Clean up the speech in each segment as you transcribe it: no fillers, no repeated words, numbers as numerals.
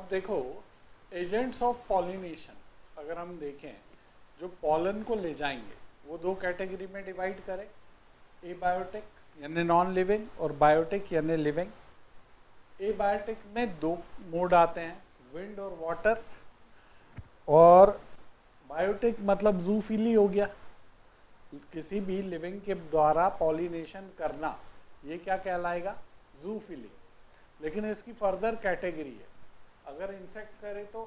अब देखो, agents of pollination अगर हम देखें जो पॉलन को ले जाएंगे वो दो कैटेगरी में डिवाइड करें, एबायोटिक यानी नॉन लिविंग और बायोटिक यानी लिविंग। एबायोटिक में दो मोड आते हैं, विंड और वाटर, और बायोटिक मतलब जूफिली हो गया, किसी भी लिविंग के द्वारा पॉलिनेशन करना, ये क्या कहलाएगा, जूफिली। लेकिन इसकी फर्दर कैटेगरी है, अगर इंसेक्ट करे तो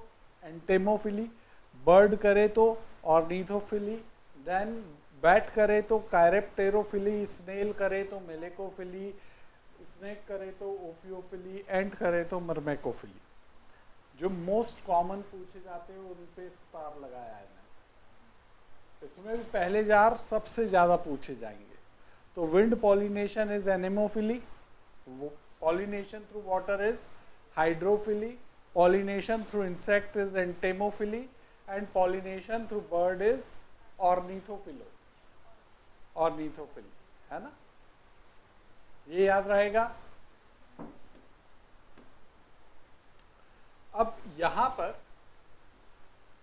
एंटेमोफिली, बर्ड करे तो ऑर्निथोफिली, देन बैट करे तो कायरेप्टेरोफिली, स्नेल करे तो मेलेकोफिली, स्नेक करे तो ओफियोफिली, एंट करे तो मर्मेकोफिली। जो मोस्ट कॉमन पूछे जाते हैं उन पे स्टार लगाया है मैंने। इसमें भी पहले 4 सबसे ज्यादा पूछे जाएंगे। तो wind pollination is anemophily, pollination through water is hydrophily, pollination through insect is entomophily, and pollination through bird is ornithophily, है ना, ये याद रहेगा। अब यहां पर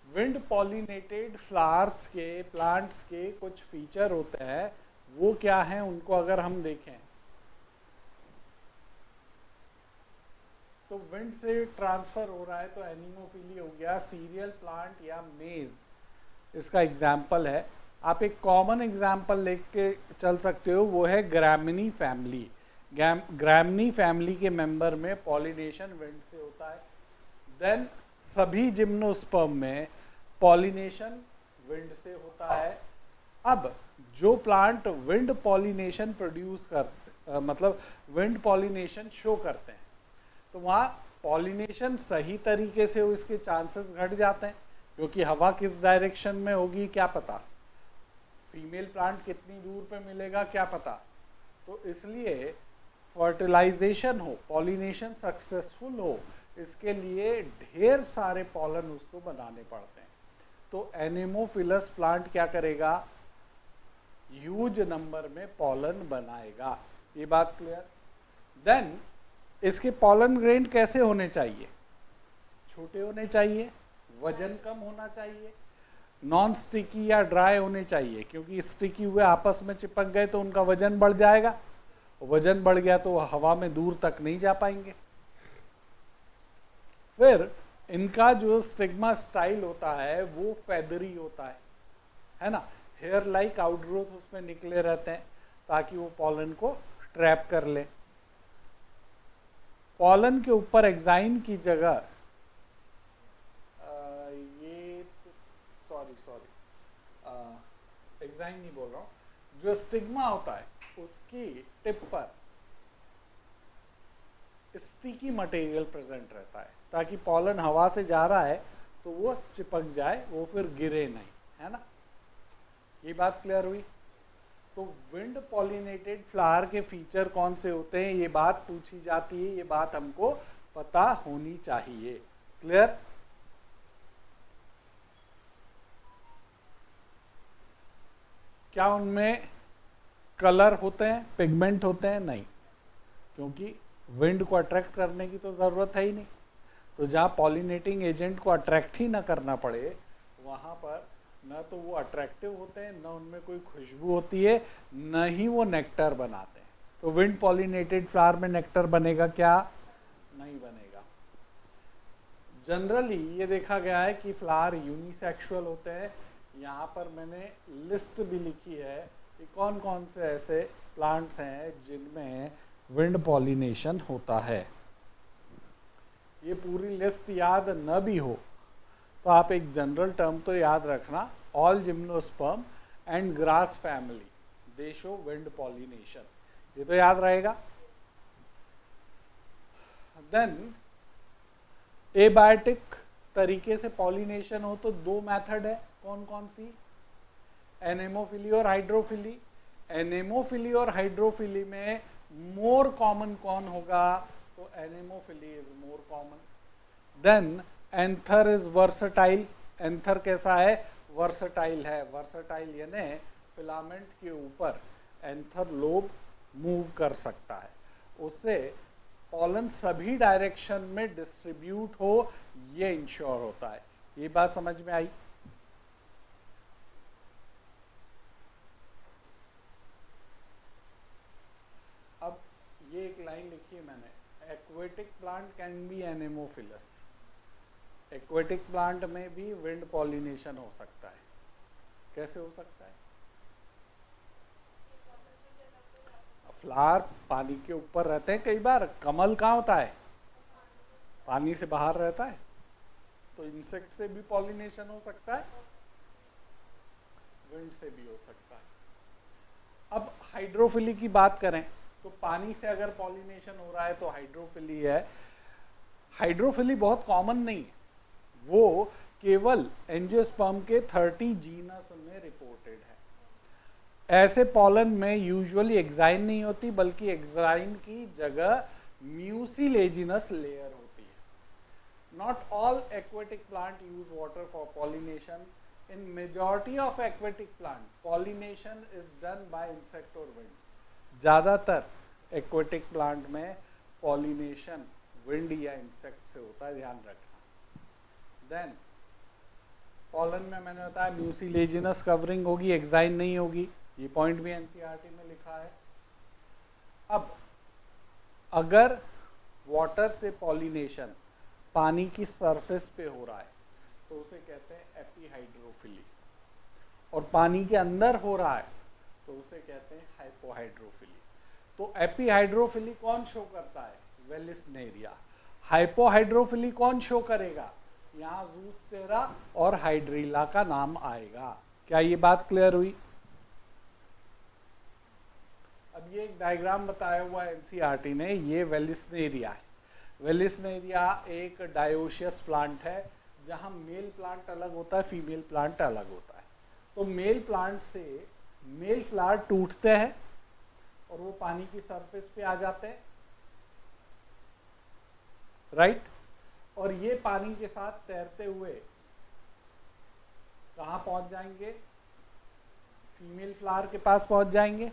विंड पॉलिनेटेड फ्लावर्स के, प्लांट्स के कुछ फीचर होते हैं, वो क्या हैं उनको अगर हम देखें तो विंड से ट्रांसफर हो रहा है तो एनिमोफिली हो गया, सीरियल प्लांट या मेज इसका एग्जाम्पल है। आप एक कॉमन एग्जाम्पल लेके चल सकते हो, वो है ग्रामिनी फैमिली। ग्रामिनी फैमिली के मेंबर में पॉलिनेशन विंड से होता है। देन सभी जिम्नोस्पर्म में पॉलिनेशन विंड से होता है। अब जो प्लांट विंड पॉलिनेशन प्रोड्यूस करते, मतलब विंड पॉलिनेशन शो करते हैं, तो वहाँ पॉलिनेशन सही तरीके से हो इसके चांसेस घट जाते हैं, क्योंकि हवा किस डायरेक्शन में होगी क्या पता, फीमेल प्लांट कितनी दूर पे मिलेगा क्या पता। तो इसलिए फर्टिलाइजेशन हो, पॉलिनेशन सक्सेसफुल हो, इसके लिए ढेर सारे पॉलन उसको बनाने पड़ते हैं। तो एनेमोफिलस प्लांट क्या करेगा, ह्यूज नंबर में पॉलन बनाएगा। ये बात क्लियर। देन इसके पॉलन ग्रेन कैसे होने चाहिए, छोटे होने चाहिए, वजन कम होना चाहिए, नॉन स्टिकी या ड्राई होने चाहिए, क्योंकि स्टिकी हुए आपस में चिपक गए तो उनका वजन बढ़ जाएगा, वजन बढ़ गया तो हवा में दूर तक नहीं जा पाएंगे। फिर इनका जो स्टिग्मा स्टाइल होता है वो फेदरी होता है ना, हेयर लाइक आउटग्रोथ उसमें निकले रहते हैं ताकि वो पॉलन को ट्रैप कर ले। पॉलन के ऊपर एक्साइन की जगह ये सॉरी एक्साइन नहीं बोल रहा हूँ, जो स्टिग्मा होता है उसकी टिप पर स्टिकी मटेरियल प्रेजेंट रहता है, ताकि पॉलन हवा से जा रहा है तो वो चिपक जाए, वो फिर गिरे नहीं, है ना। ये बात क्लियर हुई। तो विंड पॉलिनेटेड फ्लावर के फीचर कौन से होते हैं, ये बात पूछी जाती है, ये बात हमको पता होनी चाहिए। क्लियर। क्या उनमें कलर होते हैं, पिगमेंट होते हैं? नहीं, क्योंकि विंड को अट्रैक्ट करने की तो जरूरत है ही नहीं। तो जहाँ पॉलिनेटिंग एजेंट को अट्रैक्ट ही ना करना पड़े, वहां पर न तो वो अट्रैक्टिव होते हैं, न उनमें कोई खुशबू होती है, न ही वो नेक्टर बनाते हैं। तो विंड पॉलिनेटेड फ्लावर में नेक्टर बनेगा क्या? नहीं बनेगा। जनरली ये देखा गया है कि फ्लावर यूनिसेक्सुअल होते हैं। यहाँ पर मैंने लिस्ट भी लिखी है कि कौन कौन से ऐसे प्लांट्स हैं जिनमें विंड पॉलिनेशन होता है। ये पूरी लिस्ट याद न भी हो तो आप एक जनरल टर्म तो याद रखना, all gymnosperm and grass family they show wind pollination, ये तो याद रहेगा। देन एबायोटिक तरीके से पॉलिनेशन हो तो दो मेथड है, कौन कौन सी? एनेमोफिली और हाइड्रोफिली। एनेमोफिली और हाइड्रोफिली में मोर कॉमन कौन होगा? तो anemophily is more common. Then anther is versatile. Anther कैसा है? वर्सटाइल है। वर्सटाइल यानी फिलामेंट के ऊपर एंथर लोब मूव कर सकता है, उससे पॉलन सभी डायरेक्शन में डिस्ट्रीब्यूट हो, ये इंश्योर होता है। ये बात समझ में आई? अब ये एक लाइन लिखी है मैंने, aquatic plant can be anemophilous. Aquatic plant में भी विंड पॉलिनेशन हो सकता है। कैसे हो सकता है? फ्लावर पानी के ऊपर रहते हैं, कई बार कमल कहाँ होता है? पानी से बाहर रहता है। तो इंसेक्ट से भी पॉलिनेशन हो सकता है, विंड से भी हो सकता है। अब हाइड्रोफिली की बात करें तो पानी से अगर पॉलिनेशन हो रहा है तो हाइड्रोफिली है। हाइड्रोफिली बहुत कॉमन नहीं है, वो केवल एंजियोस्पर्म के 30 जीनस में रिपोर्टेड है। ऐसे पॉलन में यूजुअली एक्साइन नहीं होती, बल्कि एक्साइन की जगह म्यूसिलेजिनस लेयर होती है। Not all aquatic plant use water for pollination. In majority of aquatic plant pollination is done bye insect और विंड। ज़्यादातर एक्वेटिक प्लांट में पॉलिनेशन विंड या इंसेक्ट से होता है, ध्यान रखना। देन पॉलन में मैंने बताया म्यूसिलेजिनस कवरिंग होगी, एक्साइन नहीं होगी। ये पॉइंट भी एनसीईआरटी में लिखा है। अब अगर वाटर से पॉलिनेशन पानी की सरफेस पे हो रहा है तो उसे कहते हैं एपीहाइड्रोफिली, और पानी के अंदर हो रहा है तो उसे कहते हैं हाइपोहाइड्रोफिली। तो एपीहाइड्रोफिली कौन शो करता है? वेलिस्नेरिया। हाइपोहाइड्रोफिली कौन शो करेगा? यहाँ ज़ूस्टेरा और हाइड्रीला का नाम आएगा। क्या ये बात क्लियर हुई? अब ये एक डायग्राम बताया हुआ है एनसीईआरटी ने, ये वेलिस्नेरिया है। वेलिस्नेरिया एक डायोशियस प्लांट है जहाँ मेल प्लांट अलग होता है, फीमेल प्लांट अलग होता है। तो मेल प्लांट से मेल फ्लावर टूटते हैं और वो पानी की सरफेस पे आ जाते हैं, राइट? और ये पानी के साथ तैरते हुए कहाँ पहुंच जाएंगे? फीमेल फ्लावर के पास पहुंच जाएंगे,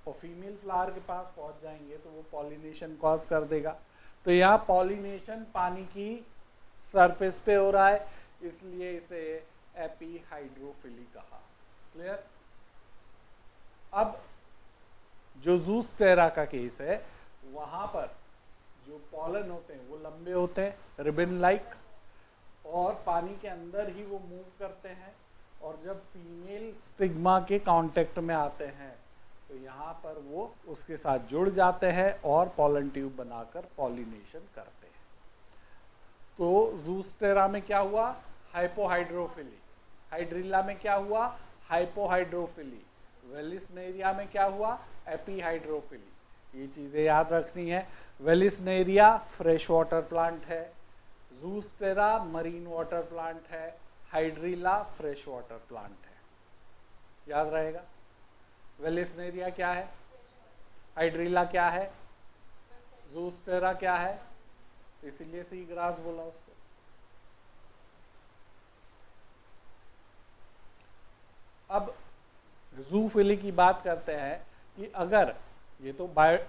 और फीमेल फ्लावर के पास पहुंच जाएंगे तो वो पॉलिनेशन कॉज कर देगा। तो यहाँ पॉलिनेशन पानी की सरफेस पे हो रहा है, इसलिए इसे एपीहाइड्रोफिली कहा। क्लियर? अब जो ज़ूस्टेरा का केस है, वहां पर जो पॉलन होते हैं वो लंबे होते हैं, रिबन लाइक, और पानी के अंदर ही वो मूव करते हैं, और जब फीमेल स्टिग्मा के कांटेक्ट में आते हैं तो यहाँ पर वो उसके साथ जुड़ जाते हैं और पॉलन ट्यूब बनाकर पॉलिनेशन करते हैं। तो ज़ूस्टेरा में क्या हुआ? हाइपोहाइड्रोफिली। हाइड्रिला में क्या हुआ? हाइपोहाइड्रोफिली। वेलिस्नेरिया में क्या हुआ? एपीहाइड्रोफिली। ये चीज़ें याद रखनी है। वेलिस्नेरिया फ्रेश वाटर प्लांट है, ज़ूस्टेरा मरीन वाटर प्लांट है, हाइड्रिला फ्रेश वाटर प्लांट है। याद रहेगा? वेलिस्नेरिया क्या है? हाइड्रिला क्या है? ज़ूस्टेरा क्या है? इसीलिए सी ग्रास बोला उसको। अब ज़ूफिली की बात करते हैं कि अगर ये तो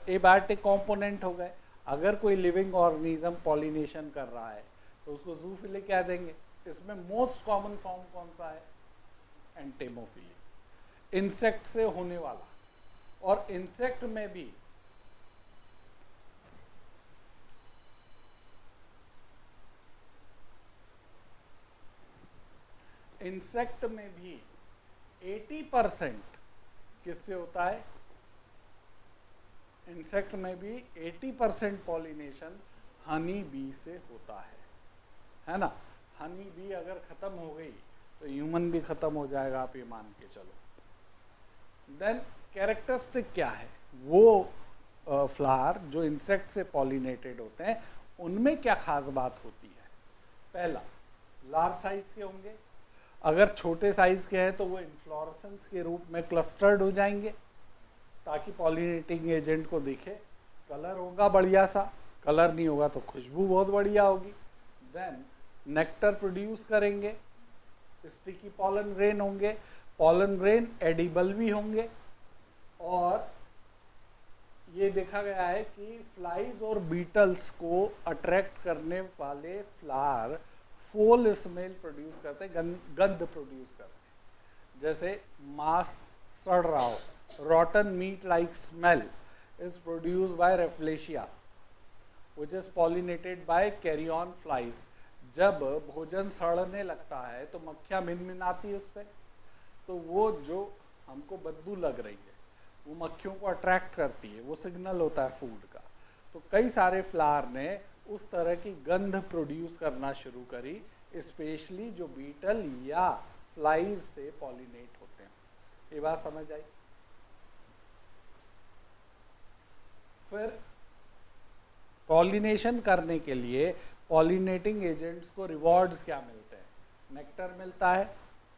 एबायोटिक कंपोनेंट हो गए, अगर कोई लिविंग ऑर्गेनिज्म पॉलिनेशन कर रहा है तो उसको ज़ूफिली कह देंगे। इसमें मोस्ट कॉमन फॉर्म कौन सा है? एंटेमोफिली, इंसेक्ट से होने वाला। और इंसेक्ट में भी इंसेक्ट में भी 80% किससे होता है? इंसेक्ट में भी 80% पॉलिनेशन हनी बी से होता है ना? हनी बी अगर खत्म हो गई तो ह्यूमन भी खत्म हो जाएगा, आप ये मान के चलो। देन कैरेक्टरिस्टिक क्या है? वो फ्लावर जो इंसेक्ट से पॉलिनेटेड होते हैं उनमें क्या खास बात होती है? पहला, लार्ज साइज के होंगे। अगर छोटे साइज के हैं तो वो इन्फ्लोरेसेंस के रूप में क्लस्टर्ड हो जाएंगे ताकि पॉलिनेटिंग एजेंट को दिखे। कलर होगा बढ़िया सा, कलर नहीं होगा तो खुशबू बहुत बढ़िया होगी। देन नेक्टर प्रोड्यूस करेंगे, स्टिकी पॉलन ग्रेन होंगे, पॉलन ग्रेन एडिबल भी होंगे, और ये देखा गया है कि फ्लाइज और बीटल्स को अट्रैक्ट करने वाले फ्लावर फोल स्मेल प्रोड्यूस करते हैं, गंध प्रोड्यूस करते हैं। जैसे मांस सड़ रहा हो, rotten meat like smell is produce by rafflesia which is pollinated by carrion flies. जब भोजन सड़ने लगता है तो मक्खियाँ मिनमिनाती है उस पर, तो वो जो हमको बदबू लग रही है वो मक्खियों को अट्रैक्ट करती है, वो सिग्नल होता है फूड का। तो कई सारे फ्लावर ने उस तरह की गंध प्रोड्यूस करना शुरू करी, स्पेशली जो बीटल या फ्लाइज से पॉलिनेट होते हैं। ये बात समझ आई? फिर पॉलिनेशन करने के लिए पॉलिनेटिंग एजेंट्स को रिवॉर्ड्स क्या मिलते हैं? नेक्टर मिलता है,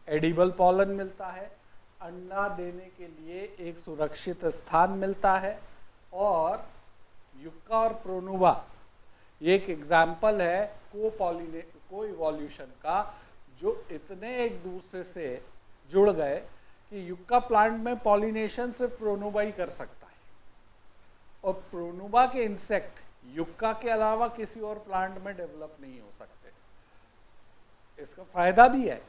एडिबल पॉलन मिलता है, अंडा देने के लिए एक सुरक्षित स्थान मिलता है, और युक्का और प्रोनुबा ये एक एग्जाम्पल है को इवोल्यूशन का, जो इतने एक दूसरे से जुड़ गए कि युक्का प्लांट में पॉलिनेशन सिर्फ प्रोनुबा ही कर सकता है, और प्रोनुबा के इंसेक्ट युक्का के अलावा किसी और प्लांट में डेवलप नहीं हो सकते। इसका फायदा भी है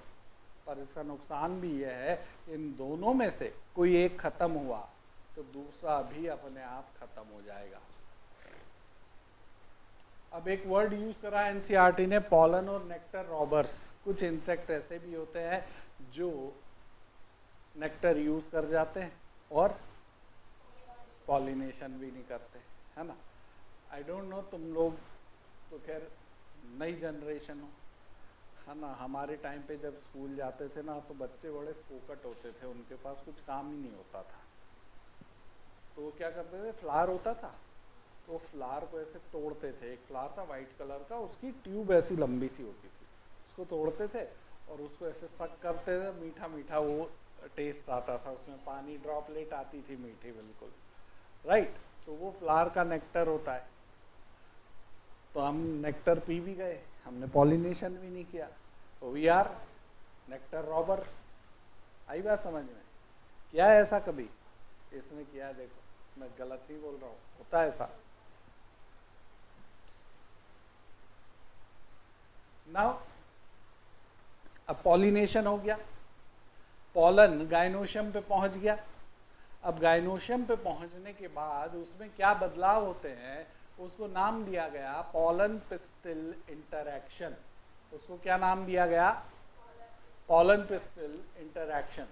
पर इसका नुकसान भी यह है, इन दोनों में से कोई एक खत्म हुआ तो दूसरा भी अपने आप खत्म हो जाएगा। अब एक वर्ड यूज करा एनसीईआरटी ने, पॉलन और नेक्टर रॉबर्स। कुछ इंसेक्ट ऐसे भी होते हैं जो नेक्टर यूज कर जाते हैं और पॉलिनेशन भी नहीं करते, है ना। आई डोंट नो, तुम लोग तो खैर नई जनरेशन हो, है ना। हमारे टाइम पे जब स्कूल जाते थे ना तो बच्चे बड़े फोकट होते थे, उनके पास कुछ काम ही नहीं होता था। तो वो क्या करते थे, फ्लावर होता था तो फ्लावर को ऐसे तोड़ते थे। एक फ्लावर था वाइट कलर का, उसकी ट्यूब ऐसी लंबी सी होती थी, उसको तोड़ते थे और उसको ऐसे सक करते थे, मीठा मीठा वो टेस्ट आता था, उसमें पानी ड्रॉपलेट आती थी मीठी बिल्कुल, राइट। तो वो फ्लावर का नेक्टर होता है। तो हम नेक्टर पी भी गए, हमने पॉलिनेशन भी नहीं किया, तो वी आर नेक्टर रॉबर्स। आई बात समझ में? क्या है ऐसा कभी? इसने किया, देखो मैं गलत नहीं बोल रहा हूँ, होता है ऐसा। नाउ अब पॉलिनेशन हो गया, पॉलन गाइनोशियम पे पहुंच गया। अब गाइनोशियम पे पहुंचने के बाद उसमें क्या बदलाव होते हैं, उसको नाम दिया गया पॉलन पिस्टिल इंटरैक्शन। उसको क्या नाम दिया गया? Pollen pistil interaction.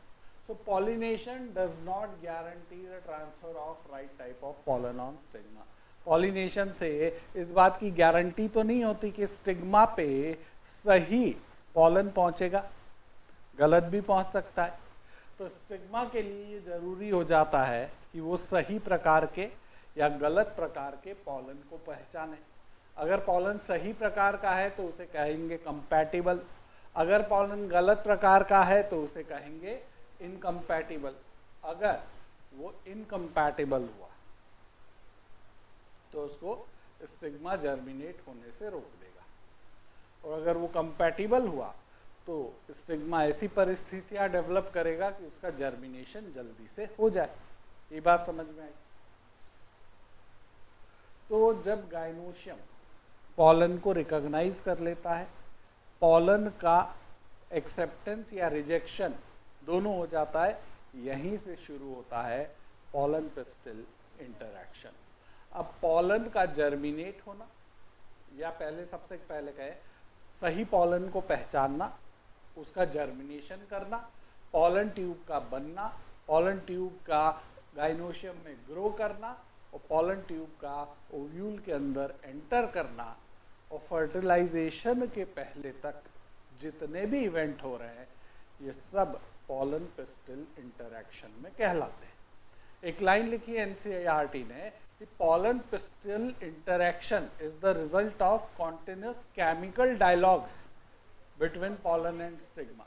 So pollination does not guarantee the transfer of right type of pollen on stigma. Pollination से इस बात की गारंटी तो नहीं होती कि स्टिग्मा पे सही पॉलन पहुंचेगा, गलत भी पहुंच सकता है। तो स्टिग्मा के लिए ये जरूरी हो जाता है कि वो सही प्रकार के या गलत प्रकार के पॉलन को पहचाने। अगर पॉलन सही प्रकार का है तो उसे कहेंगे कंपैटिबल, अगर पॉलन गलत प्रकार का है तो उसे कहेंगे इनकम्पैटिबल। अगर वो इनकम्पैटिबल हुआ तो उसको स्टिग्मा जर्मिनेट होने से रोक देगा, और अगर वो कंपैटिबल हुआ तो स्टिग्मा ऐसी परिस्थितियां डेवलप करेगा कि उसका जर्मिनेशन जल्दी से हो जाए। ये बात समझ में आई? तो जब गाइनोशियम पॉलन को रिकॉग्नाइज कर लेता है, पॉलन का एक्सेप्टेंस या रिजेक्शन दोनों हो जाता है, यहीं से शुरू होता है पॉलन पिस्टिल इंटरैक्शन। अब पॉलन का जर्मिनेट होना, या पहले सबसे पहले कहे सही पॉलन को पहचानना, उसका जर्मिनेशन करना, पॉलन ट्यूब का बनना, पॉलन ट्यूब का गाइनोशियम में ग्रो करना, और पॉलन ट्यूब का ओव्यूल के अंदर एंटर करना, और फर्टिलाइजेशन के पहले तक जितने भी इवेंट हो रहे हैं ये सब पॉलन पिस्टिल इंटरैक्शन में कहलाते हैं। एक लाइन लिखी है एनसीईआरटी ने कि pollen pistil interaction is the result of continuous chemical dialogues between pollen and stigma.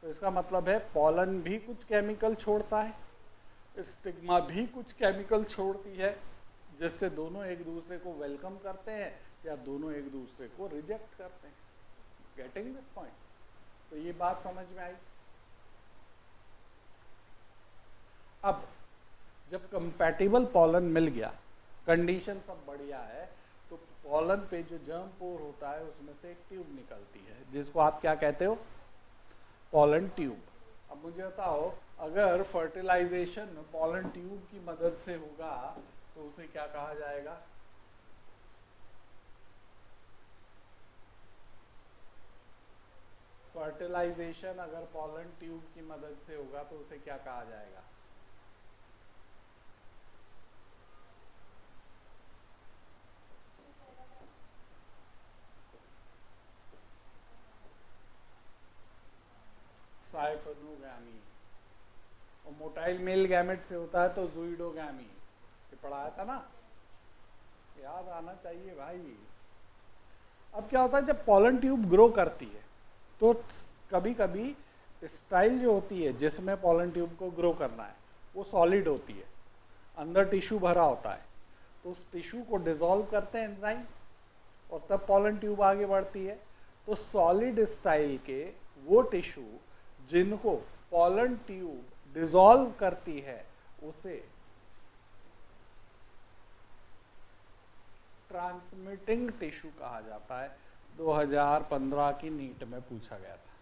तो इसका मतलब है पॉलन भी कुछ केमिकल छोड़ता है, स्टिग्मा भी कुछ केमिकल छोड़ती है, जिससे दोनों एक दूसरे को वेलकम करते हैं या दोनों एक दूसरे को रिजेक्ट करते हैं। Getting this point? तो ये बात समझ में आई। अब जब कंपैटिबल पॉलन मिल गया, कंडीशन सब बढ़िया है, तो पॉलन पे जो जर्म पोर होता है उसमें से एक ट्यूब निकलती है जिसको आप क्या कहते हो, पॉलन ट्यूब। अब मुझे बताओ अगर फर्टिलाइजेशन पॉलन ट्यूब की मदद से होगा तो उसे क्या कहा जाएगा? फर्टिलाइजेशन अगर पॉलन ट्यूब की मदद से होगा तो उसे क्या कहा जाएगा? साइफोनोगैमी। और मोटाइल मेल गैमेट से होता है तो ज़ुइडोगैमी। ये पढ़ाया था ना, याद आना चाहिए भाई। अब क्या होता है जब पॉलन ट्यूब ग्रो करती है तो कभी कभी स्टाइल जो होती है जिसमें पॉलन ट्यूब को ग्रो करना है वो सॉलिड होती है, अंदर टिश्यू भरा होता है, तो उस टिश्यू को डिसॉल्व करते हैं एंजाइम और तब पॉलन ट्यूब आगे बढ़ती है। तो सॉलिड स्टाइल के वो टिश्यू जिनको पॉलन ट्यूब डिसॉल्व करती है उसे ट्रांसमिटिंग टिश्यू कहा जाता है। 2015 की नीट में पूछा गया था।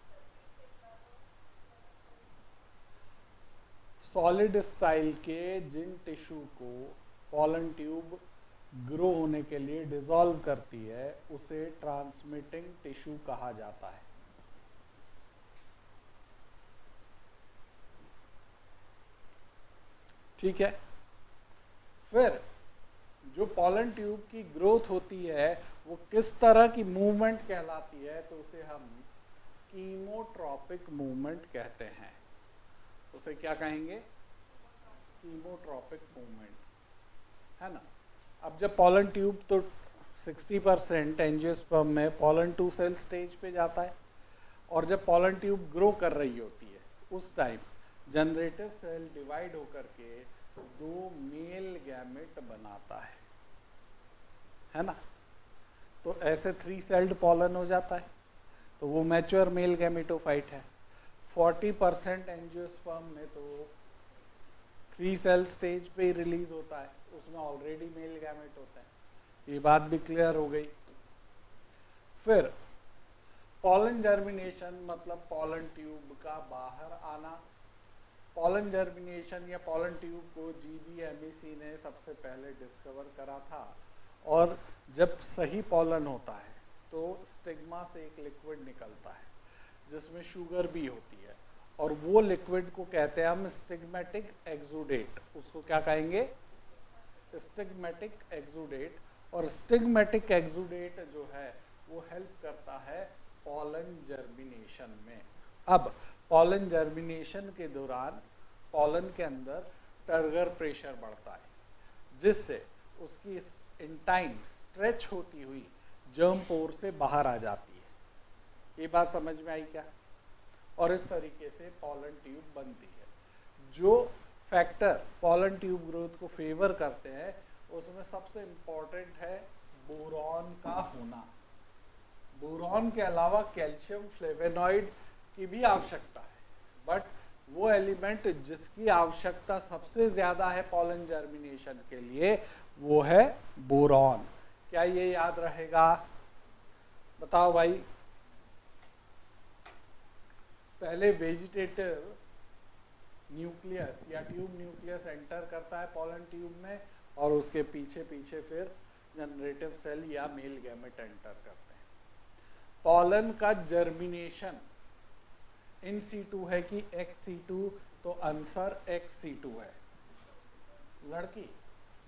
सॉलिड स्टाइल के जिन टिश्यू को पॉलन ट्यूब ग्रो होने के लिए डिसॉल्व करती है उसे ट्रांसमिटिंग टिश्यू कहा जाता है। ठीक है, फिर जो पॉलन ट्यूब की ग्रोथ होती है वो किस तरह की मूवमेंट कहलाती है? तो उसे हम कीमोट्रॉपिक मूवमेंट कहते हैं। उसे क्या कहेंगे? कीमोट्रॉपिक मूवमेंट, है ना। अब जब पॉलन ट्यूब तो 60% एंजियोस्पर्म में पॉलन 2 सेल स्टेज पे जाता है और जब पॉलन ट्यूब ग्रो कर रही होती है उस टाइम जनरेटिव सेल डिवाइड होकर के 2 मेल गैमेट बनाता है ना। तो ऐसे 3 सेल्ड पॉलन हो जाता है तो वो मैच्योर मेल गैमेटोफाइट है। 40% एंजियोस्पर्म में तो 3 सेल स्टेज पे ही रिलीज होता है, उसमें ऑलरेडी मेल गैमेट होते हैं। ये बात भी क्लियर हो गई। फिर पॉलन जर्मिनेशन मतलब पॉलन ट्यूब का बाहर आना। पॉलन जर्मिनेशन या पॉलन ट्यूब को GBMEC ने सबसे पहले डिस्कवर करा था। और जब सही पॉलन होता है तो स्टिग्मा से एक लिक्विड निकलता है जिसमें शुगर भी होती है और वो लिक्विड को कहते हैं हम स्टिग्मेटिक एक्सुडेट। उसको क्या कहेंगे? Stigmatic exudate. और स्टिग्मेटिक एक्सुडेट जो है वो हेल्प करता है पॉलन जर्मिनेशन में। अब पॉलन जर्मिनेशन के दौरान पॉलन के अंदर टर्गर प्रेशर बढ़ता है जिससे उसकी इन टाइम स्ट्रेच होती हुई जर्म पोर से बाहर आ जाती है। ये बात समझ में आई क्या? और इस तरीके से पॉलन ट्यूब बनती है। जो फैक्टर पॉलन ट्यूब ग्रोथ को फेवर करते हैं उसमें सबसे इम्पॉर्टेंट है बोरॉन का होना। बोरॉन के अलावा कैल्शियम फ्लेवेनॉइड की भी आवश्यकता है, बट वो एलिमेंट जिसकी आवश्यकता सबसे ज्यादा है पॉलन जर्मिनेशन के लिए वो है बोरॉन। क्या ये याद रहेगा? बताओ भाई। पहले वेजिटेटिव न्यूक्लियस या ट्यूब न्यूक्लियस एंटर करता है पॉलन ट्यूब में और उसके पीछे पीछे फिर जनरेटिव सेल या मेल गैमेट एंटर करते हैं। पॉलन का जर्मिनेशन इन सीटू है कि एक्स सीटू? तो आंसर एक्स सीटू है। लड़की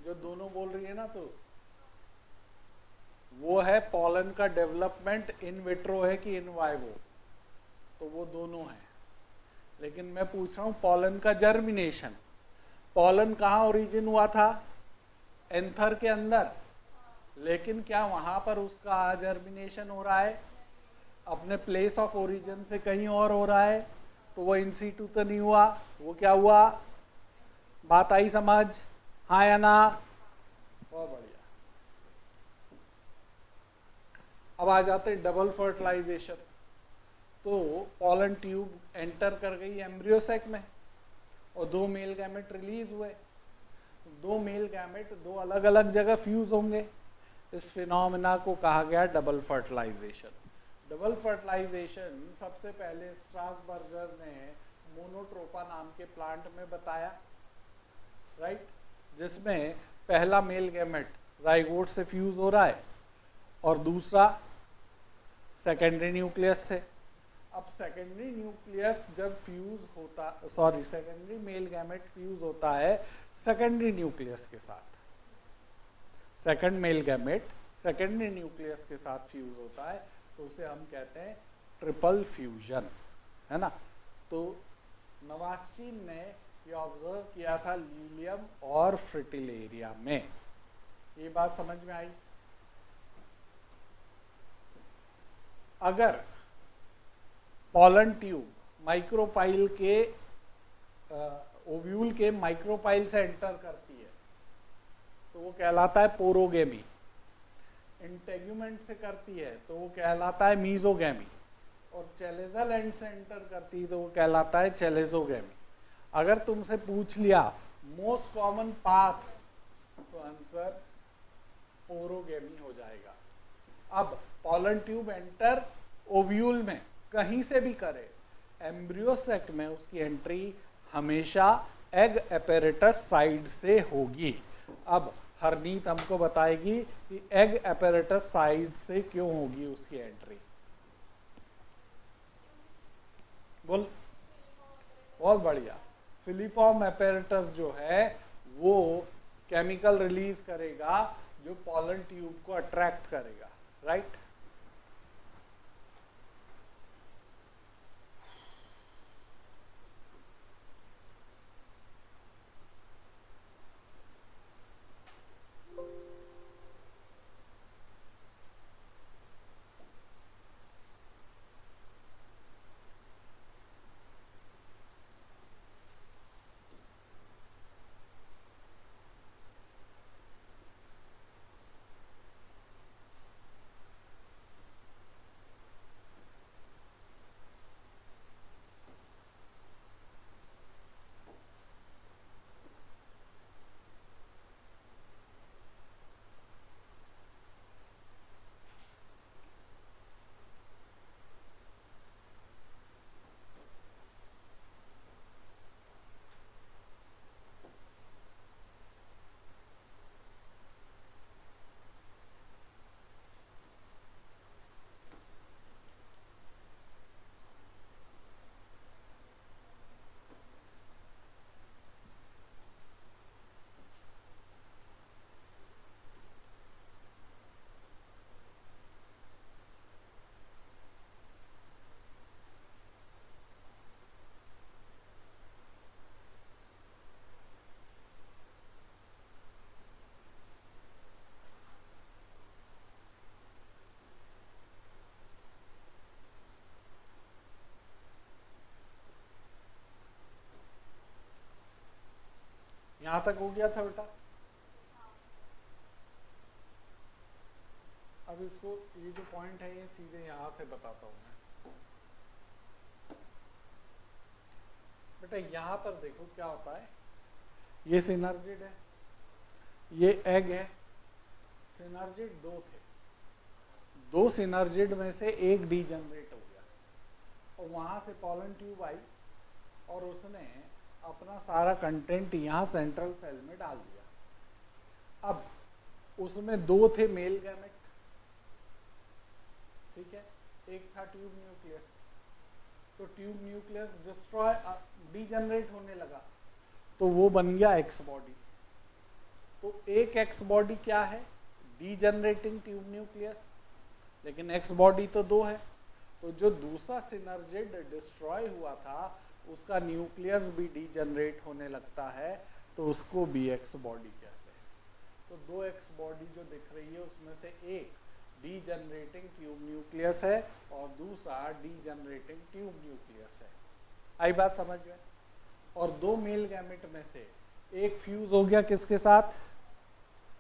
जो दोनों बोल रही है ना, तो वो है पॉलन का डेवलपमेंट इन विट्रो है कि इन वाइवो? तो वो दोनों है। लेकिन मैं पूछ रहा हूं पॉलन का जर्मिनेशन। पॉलन कहाँ ओरिजिन हुआ था? एंथर के अंदर। लेकिन क्या वहां पर उसका जर्मिनेशन हो रहा है? अपने प्लेस ऑफ ओरिजिन से कहीं और हो रहा है। तो वो इन सीटू तो नहीं हुआ, वो क्या हुआ? बात आई समझ? हाँ या ना? बहुत बढ़िया। अब आ जाते हैं डबल फर्टिलाइजेशन। तो पॉलन ट्यूब एंटर कर गई एम्ब्रियो सैक में और 2 मेल गैमेट रिलीज हुए। दो मेल गैमेट दो अलग अलग जगह फ्यूज होंगे। इस फिनोमेना को कहा गया डबल फर्टिलाइजेशन। डबल फर्टिलाइजेशन सबसे पहले स्ट्रासबर्गर ने मोनोट्रोपा नाम के प्लांट में बताया, राइट, जिसमें पहला मेल गैमेट जाइगोट से फ्यूज हो रहा है और दूसरा सेकेंडरी न्यूक्लियस से। अब सेकेंडरी न्यूक्लियस जब फ्यूज होता, sorry, secondary male gamete fuse होता है सेकेंडरी न्यूक्लियस के साथ, second male gamete secondary nucleus के साथ फ्यूज होता है, तो उसे हम कहते हैं ट्रिपल फ्यूजन, है ना। तो नवास्चीन ने ये ऑब्जर्व किया था लीलियम और फ्रिटिलेरिया में। ये बात समझ में आई? अगर पॉलन ट्यूब माइक्रोपाइल के ओव्यूल के माइक्रोपाइल से एंटर करती है तो वो कहलाता है पोरोगेमी। इंटेग्यूमेंट से करती है तो वो कहलाता है मीजोगेमी। और चेलेजल एंड से एंटर करती है तो वो कहलाता है चेलेजोगेमी। अगर तुमसे पूछ लिया मोस्ट कॉमन पाथ, तो आंसर पोरोगेमी हो जाएगा। अब पॉलन ट्यूब एंटर ओव्यूल में कहीं से भी करे, एम्ब्रियो सेक्ट में उसकी एंट्री हमेशा एग एपेरेटस साइड से होगी। अब हरनीत हमको बताएगी कि एग एपेरेटस साइड से क्यों होगी उसकी एंट्री। बोल। बहुत बढ़िया। फिलीफॉर्म एपेरेटस जो है वो केमिकल रिलीज करेगा जो पॉलन ट्यूब को अट्रैक्ट करेगा, राइट। यहां तक हो गया था बेटा? अब इसको, ये जो पॉइंट है ये सीधे यहां से बताता हूं मैं। बेटा यहां पर देखो क्या होता है, ये सिनर्जिड है, ये एग है। सिनर्जिड दो थे, दो सिनर्जिड में से एक डीजनरेट हो गया और वहां से पॉलन ट्यूब आई और उसने अपना सारा कंटेंट यहाँ सेंट्रल सेल में डाल दिया। अब उसमें दो थे मेल गैमेट, ठीक है, एक था ट्यूब न्यूक्लियस। तो ट्यूब न्यूक्लियस डिस्ट्रॉय डीजनरेट होने लगा तो वो बन गया एक्स बॉडी। तो एक एक्स बॉडी क्या है? डीजनरेटिंग ट्यूब न्यूक्लियस। लेकिन एक्स बॉडी तो दो है, तो जो दूसरा सिनर्जिड डिस्ट्रॉय हुआ था उसका न्यूक्लियस भी डीजनरेट होने लगता है, तो उसको भी एक्स बॉडी कहते हैं। तो दो एक्स बॉडी जो दिख रही है उसमें से एक डीजनरेटिंग ट्यूब न्यूक्लियस है और दूसरा डीजनरेटिंग ट्यूब न्यूक्लियस है। आई बात समझ में? और दो मेल गैमेट में से एक फ्यूज हो गया किसके साथ?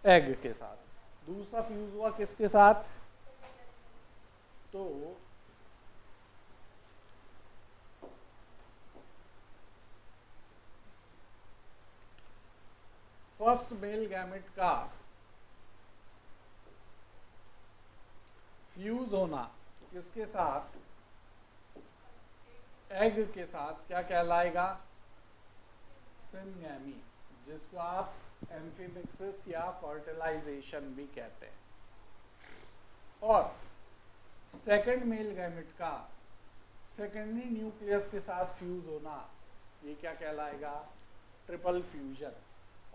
एग के साथ। दूसरा फ्यूज हुआ किसके साथ? तो फर्स्ट मेल गैमेट का फ्यूज होना किसके साथ, एग के साथ, क्या कहलाएगा, सिनगैमी, जिसको आप एम्फीमिक्सिस या फर्टिलाइजेशन भी कहते हैं। और सेकेंड मेल गैमेट का सेकेंडरी न्यूक्लियस के साथ फ्यूज होना, ये क्या कहलाएगा, ट्रिपल फ्यूजन।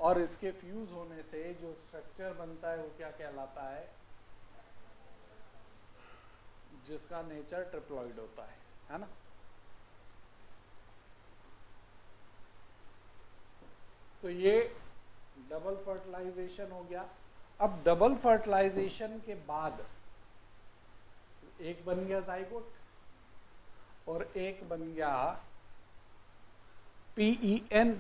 और इसके फ्यूज होने से जो स्ट्रक्चर बनता है वो क्या कहलाता है, जिसका नेचर ट्रिप्लॉइड होता है ना। तो ये डबल फर्टिलाइजेशन हो गया। अब डबल फर्टिलाइजेशन के बाद एक बन गया जाइगोट और एक बन गया PEN।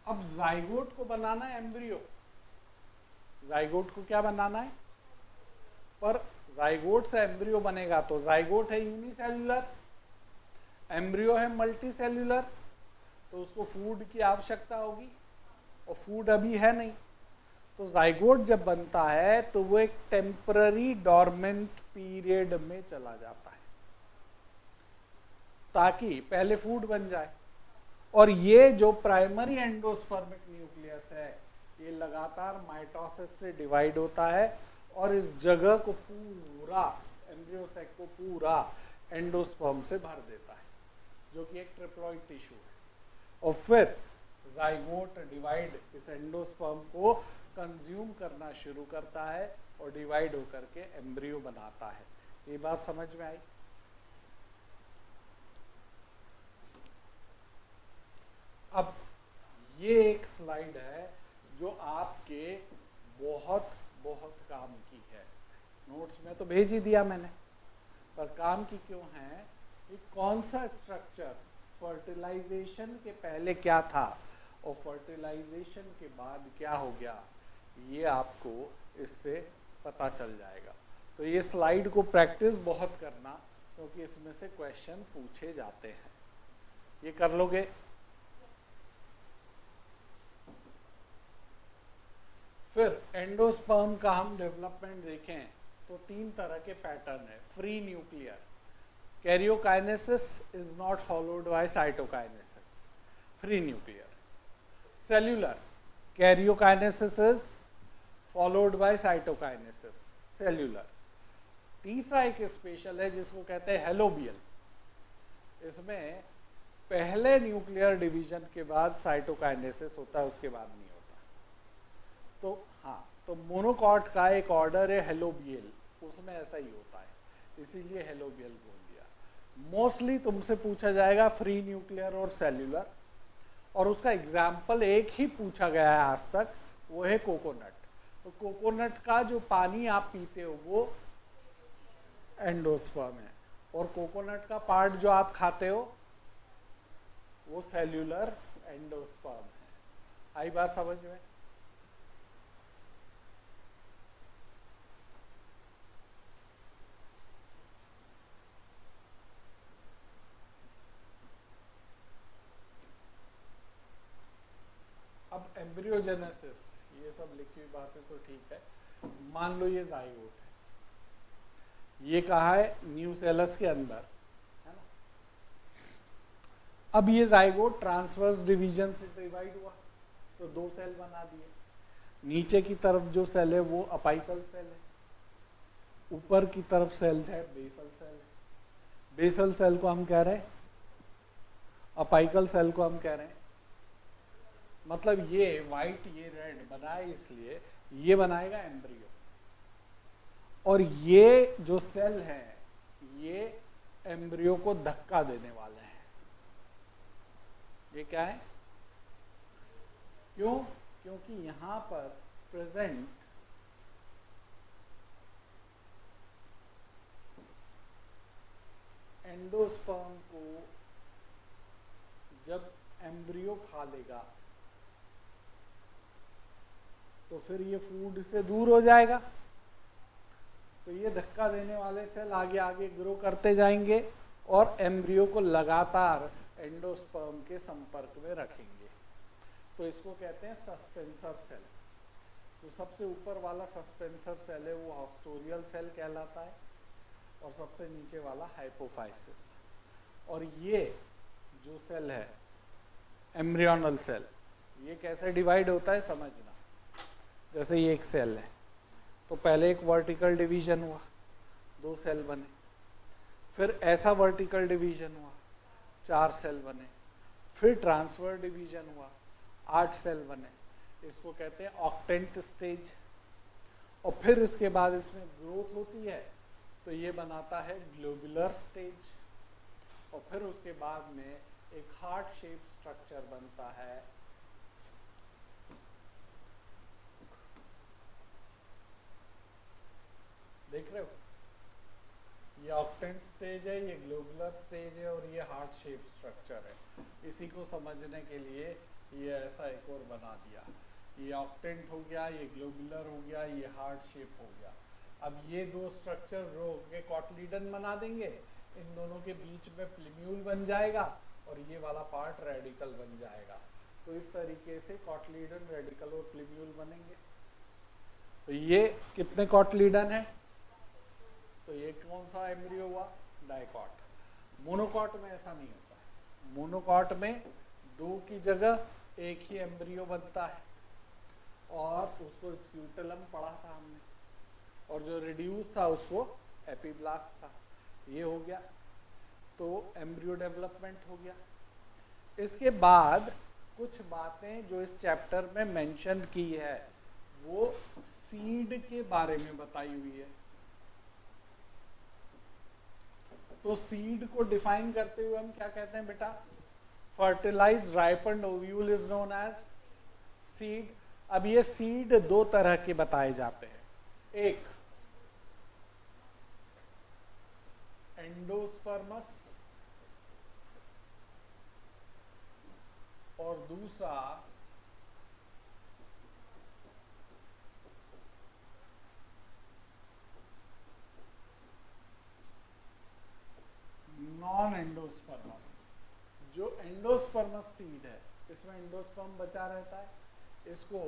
अब जाइगोट को बनाना है एम्ब्रियो, जाइगोट को क्या बनाना है, पर जाइगोट से एम्ब्रियो बनेगा तो जाइगोट है यूनिसेल्युलर, एम्ब्रियो है मल्टीसेल्युलर, तो उसको फूड की आवश्यकता होगी और फूड अभी है नहीं। तो जाइगोट जब बनता है तो वो एक टेम्पररी डॉर्मेंट पीरियड में चला जाता है ताकि पहले फूड बन जाए। और ये जो प्राइमरी एंडोस्पर्मिक न्यूक्लियस है ये लगातार माइटोसिस से डिवाइड होता है और इस जगह को पूरा एम्ब्रियो सैक को पूरा एंडोस्पर्म से भर देता है, जो कि एक ट्रिप्लॉइड टिश्यू है। और फिर जाइगोट डिवाइड इस एंडोस्पर्म को कंज्यूम करना शुरू करता है और डिवाइड होकर के एम्ब्रियो बनाता है। ये बात समझ में आई। अब ये एक स्लाइड है जो आपके बहुत बहुत काम की है, नोट्स में तो भेज ही दिया मैंने, पर काम की क्यों है कि कौन सा स्ट्रक्चर फर्टिलाइजेशन के पहले क्या था और फर्टिलाइजेशन के बाद क्या हो गया, ये आपको इससे पता चल जाएगा। तो ये स्लाइड को प्रैक्टिस बहुत करना, क्योंकि इसमें से क्वेश्चन पूछे जाते हैं। ये कर लोगे? फिर एंडोस्पर्म का हम डेवलपमेंट देखें तो 3 तरह के पैटर्न है। Free nuclear, karyokinesis is not followed by cytokinesis, free nuclear. Cellular, karyokinesis is followed by cytokinesis, cellular. तीसरा एक स्पेशल है जिसको कहते हैं हेलोबियल। इसमें पहले न्यूक्लियर डिवीजन के बाद साइटोकाइनेसिस होता है, उसके बाद नहीं होता। तो हाँ, तो मोनोकॉट का एक ऑर्डर है हेलोबियल, उसमें ऐसा ही होता है, इसीलिए हेलोबियल बोल दिया। मोस्टली तुमसे पूछा जाएगा फ्री न्यूक्लियर और सेल्यूलर, और उसका एग्जाम्पल एक ही पूछा गया है आज तक, वो है कोकोनट। तो कोकोनट का जो पानी आप पीते हो वो एंडोस्पर्म है, और कोकोनट का पार्ट जो आप खाते हो वो सेल्यूलर एंडोस्पर्म है। आई बात समझ में? अब एम्ब्रियोजेनेसिस, ये सब लिखी हुई बातें तो ठीक है। मान लो ये जाइगोट है, ये कहा है न्यूसेलस के अंदर, है ना। अब ये जाइगोट ट्रांसवर्स डिवीजन से डिवाइड हुआ तो 2 सेल बना दिए। नीचे की तरफ जो सेल है वो अपाइकल सेल है, ऊपर की तरफ सेल है बेसल सेल है। बेसल सेल को हम कह रहे हैं, अपाइकल सेल को हम कह रहे हैं। मतलब ये वाइट ये रेड बनाए इसलिए ये बनाएगा एम्ब्रियो, और ये जो सेल है ये एम्ब्रियो को धक्का देने वाले हैं। ये क्या है? क्यों? क्योंकि यहां पर प्रेजेंट एंडोस्पर्म को जब एम्ब्रियो खा लेगा तो फिर ये फूड से दूर हो जाएगा, तो ये धक्का देने वाले सेल आगे आगे ग्रो करते जाएंगे और एम्ब्रियो को लगातार एंडोस्पर्म के संपर्क में रखेंगे। तो इसको कहते हैं सस्पेंसर सेल। तो सबसे ऊपर वाला सस्पेंसर सेल है वो हास्टोरियल सेल कहलाता है, और सबसे नीचे वाला हाइपोफाइसिस। और ये जो सेल है एम्ब्रियोनल सेल, ये कैसे डिवाइड होता है समझना। जैसे ये एक सेल है, तो पहले एक वर्टिकल डिवीजन हुआ, 2 सेल बने, फिर ऐसा वर्टिकल डिवीजन हुआ, 4 सेल बने, फिर ट्रांसफर डिवीजन हुआ, 8 सेल बने। इसको कहते हैं ऑक्टेंट स्टेज। और फिर इसके बाद इसमें ग्रोथ होती है, तो ये बनाता है ग्लोबुलर स्टेज। और फिर उसके बाद में एक हार्ट शेप स्ट्रक्चर बनता है। देख रहे हो, ये ऑक्टेंट स्टेज है, ये ग्लोबुलर स्टेज है, और ये हार्ट शेप स्ट्रक्चर है। इसी को समझने के लिए ये ऐसा एक और बना दिया। ये ऑक्टेंट हो गया, ये ग्लोबुलर हो गया, ये हार्ट शेप हो गया। अब ये 2 स्ट्रक्चर ग्रो होके कॉटलीडन बना देंगे, इन दोनों के बीच में प्लीम्यूल बन जाएगा, और ये वाला पार्ट रेडिकल बन जाएगा। तो इस तरीके से कॉटलीडन, रेडिकल और प्लीम्यूल बनेंगे। तो ये कितने कॉटलीडन है? तो ये कौन सा एम्ब्रियो हुआ? डाइकॉट। मोनोकॉट में ऐसा नहीं होता है। मोनोकॉट में 2 की जगह एक ही एम्ब्रियो बनता है, और उसको स्क्यूटलम पढ़ा था हमने, और जो रिड्यूस था उसको एपिब्लास्ट था। ये हो गया, तो एम्ब्रियो डेवलपमेंट हो गया। इसके बाद कुछ बातें जो इस चैप्टर में मेंशन की है वो सीड के बारे में बताई हुई है। तो सीड को डिफाइन करते हुए हम क्या कहते हैं बेटा? Fertilised ripened ovule is known as seed. अब ये सीड 2 तरह के बताए जाते हैं, एक एंडोस्पर्मस और दूसरा नॉन एंडोस्पर्मस। जो एंडोस्पर्मस सीड है, इसमें एंडोस्पर्म बचा रहता है, इसको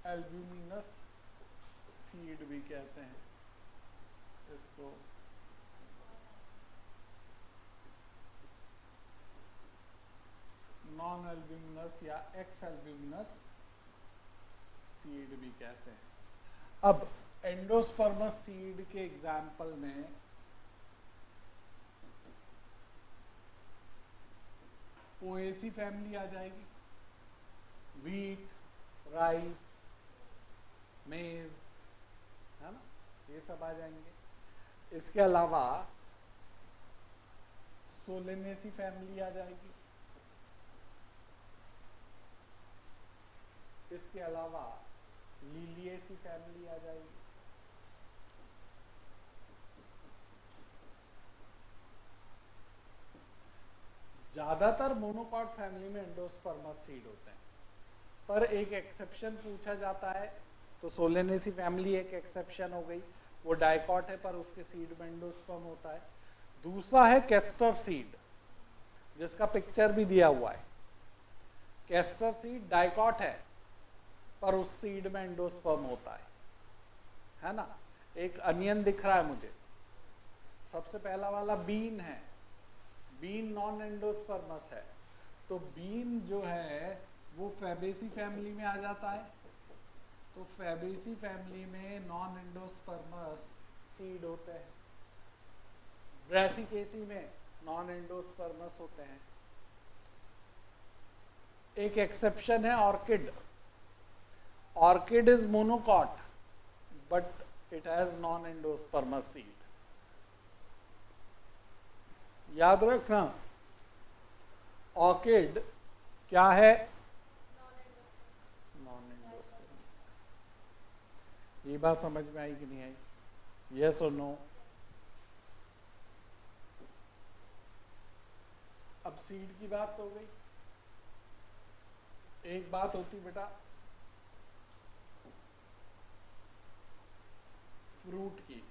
एल्ब्यूमिनस सीड भी कहते हैं। इसको नॉन एल्ब्यूमिनस या एक्स एल्ब्यूमिनस सीड भी कहते हैं। अब एंडोस्पर्मस सीड के एग्जाम्पल में पोएसी फैमिली आ जाएगी, वीट, राइस, मेज, है ना, ये सब आ जाएंगे। इसके अलावा सोलेनेसी फैमिली आ जाएगी। इसके अलावा लीलिएसी फैमिली आ जाएगी। ज्यादातर मोनोकॉट फैमिली में एंडोस्पर्मस सीड होते हैं, पर एक एक्सेप्शन पूछा जाता है, तो सोलेनेसी फैमिली एक एक्सेप्शन हो गई, वो डाइकॉट है पर उसके सीड में एंडोस्पर्म होता है। दूसरा है कैस्टर सीड, जिसका पिक्चर भी दिया हुआ है। कैस्टर सीड डाइकॉट है पर उस सीड में एंडोस्पर्म होता है ना। एक अनियन दिख रहा है मुझे। सबसे पहला वाला बीन है, बीन नॉन एंडोस्पर्मस है, तो बीन जो है वो फैबेसी फैमिली में आ जाता है। तो फैबेसी फैमिली में नॉन एंडोस्पर्मस सीड होते हैं। ब्रैसिकेसी में नॉन एंडोस्पर्मस होते हैं। एक एक्सेप्शन है orchid. Orchid is monocot but it has non endosperms seed. याद रखना, ऑर्किड क्या है? Non endosperms. ये बात समझ में आई कि नहीं आई? यस और नो? अब सीड की बात हो गई। एक बात होती बेटा फ्रूट की।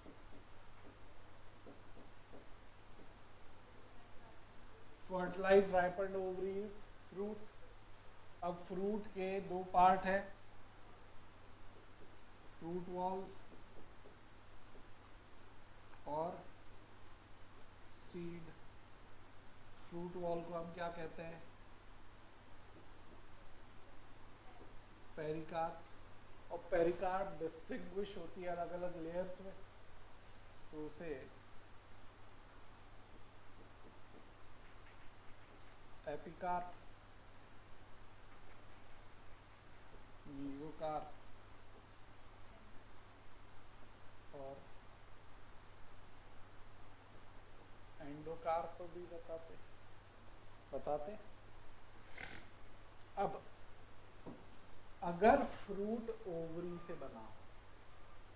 Fertilised ripened ovaries, fruit. अब फ्रूट के दो पार्ट है, फ्रूट वॉल और सीड। फ्रूट वॉल को हम क्या कहते हैं? पेरिकार्प। और पेरिकार्प डिस्टिंग्विश होती है अलग अलग लेयर्स में, तो उसे एपिकार्प, मीजोकार्प और एंडोकार्प भी बताते। अब अगर फ्रूट ओवरी से बना हो,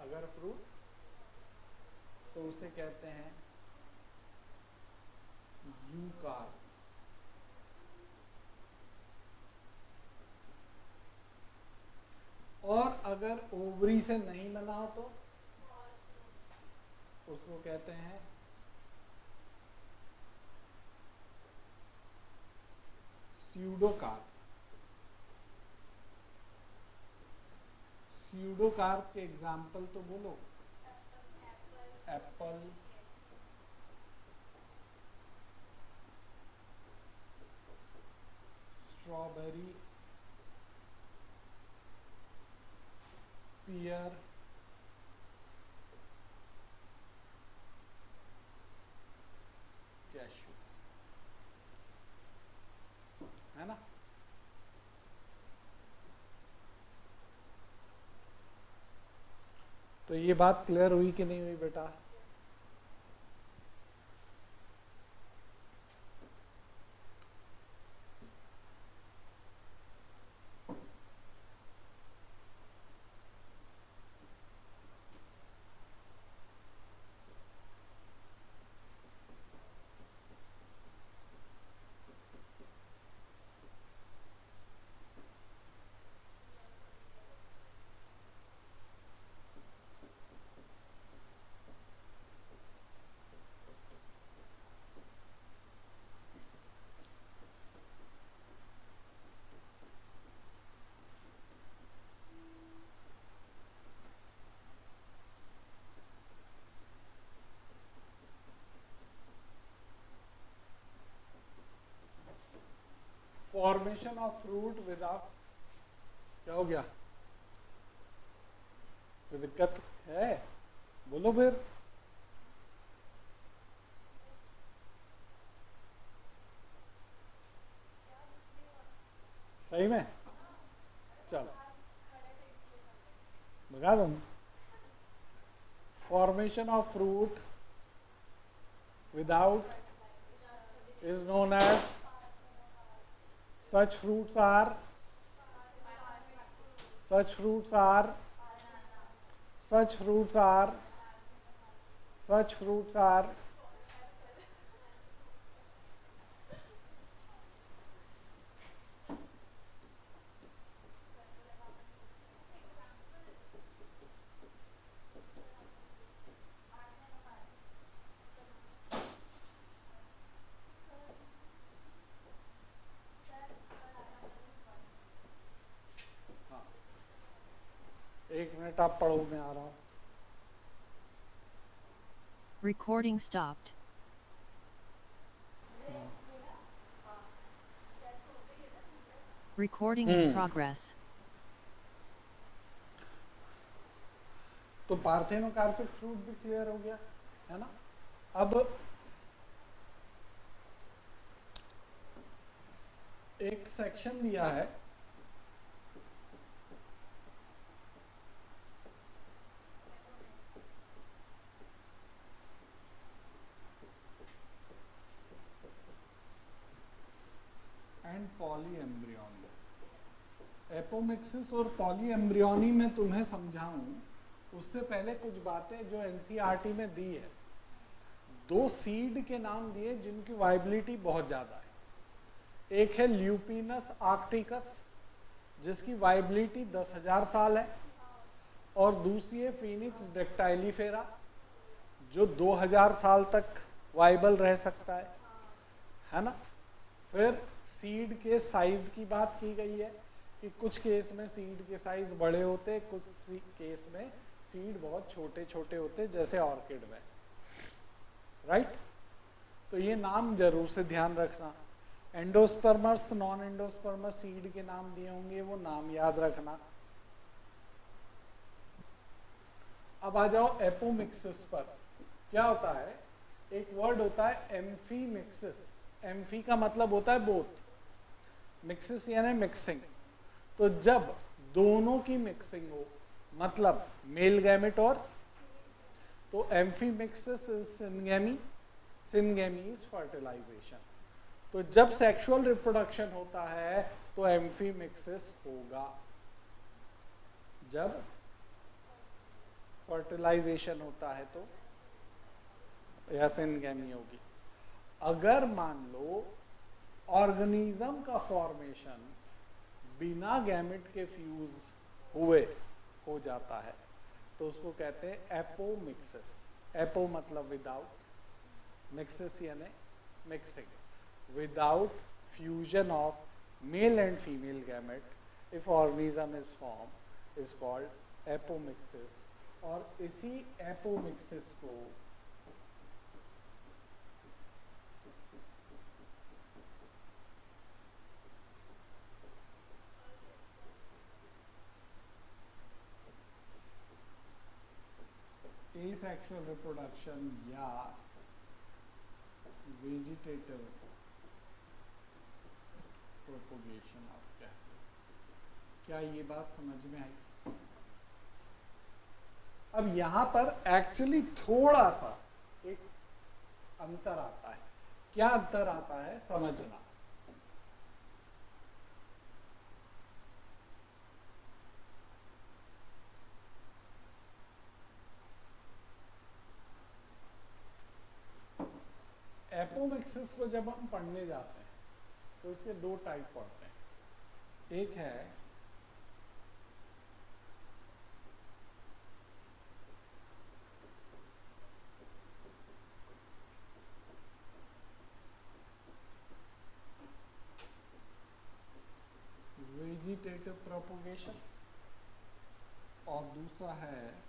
अगर फ्रूट, तो उसे कहते हैं यूकार्प। और अगर ओवरी से नहीं बना हो तो उसको कहते हैं स्यूडोकार्प। स्यूडोकार्प के एग्जाम्पल तो बोलो। एप्पल, स्ट्रॉबेरी, पियर, कैशू, है ना। तो ये बात क्लियर हुई कि नहीं हुई बेटा? फॉर्मेशन ऑफ फ्रूट विदाउट, क्या हो गया? कोई दिक्कत है? बोलो फिर। सही में? चलो बता दूं। Formation of fruit without is known as, such fruits are, such fruits are, such fruits are, such fruits are, एक मिनट आप पढ़ो, मैं आ रहा हूं। Recording stopped. Recording in progress. तो पार्थेनोकार्पिक फ्रूट भी क्लियर हो गया, है ना। अब एक सेक्शन दिया है, एंड पॉलीएम्ब्रियोनी। एपोमिक्सिस और पॉलीएम्ब्रियोनी में तुम्हें समझाऊं उससे पहले कुछ बातें जो एनसीईआरटी में दी है। दो सीड के नाम दिए जिनकी वाइबिलिटी बहुत ज्यादा है। एक है ल्यूपिनस आर्क्टिकस जिसकी वाइबिलिटी 10,000 साल है, और दूसरी है फिनिक्स डेक्टाइलिफेरा जो 2000 साल तक वाइबल रह सकता है ना। फिर सीड के साइज की बात की गई है कि कुछ केस में सीड के साइज बड़े होते, कुछ केस में सीड बहुत छोटे छोटे होते, जैसे ऑर्किड में, राइट। तो ये नाम जरूर से ध्यान रखना। एंडोस्पर्मस, नॉन एंडोस्पर्मस सीड के नाम दिए होंगे, वो नाम याद रखना। अब आ जाओ एपोमिक्सिस पर। क्या होता है, एक वर्ड होता है एम्फीमिक्सिस। एम्फी का मतलब होता है बोथ, मिक्सिस यानी मिक्सिंग। तो जब दोनों की मिक्सिंग हो, मतलब मेल गैमेट और, तो amphimixis is syngamy, syngamy is fertilisation. तो जब सेक्सुअल रिप्रोडक्शन होता है तो एम्फीमिक्सिस होगा, जब फर्टिलाइजेशन होता है तो या सिनगेमी होगी। अगर मान लो ऑर्गेनिज्म का फॉर्मेशन बिना गैमेट के फ्यूज हुए हो जाता है तो उसको कहते हैं एपोमिक्सिस। एपो मतलब विदाउट, मिक्सिस यानी mixing. without fusion of male and female gamete, if organism is formed, is called apomixis। और इसी apomixis को asexual reproduction या vegetative प्रोपोगेशन आप कहते हैं। क्या ये बात समझ में आई? अब यहां पर एक्चुअली थोड़ा सा एक अंतर आता है। क्या अंतर आता है समझना। एपोमिक्सिस को जब हम पढ़ने जाते हैं तो इसके दो टाइप पढ़ते हैं। एक है वेजिटेटिव प्रोपोगेशन और दूसरा है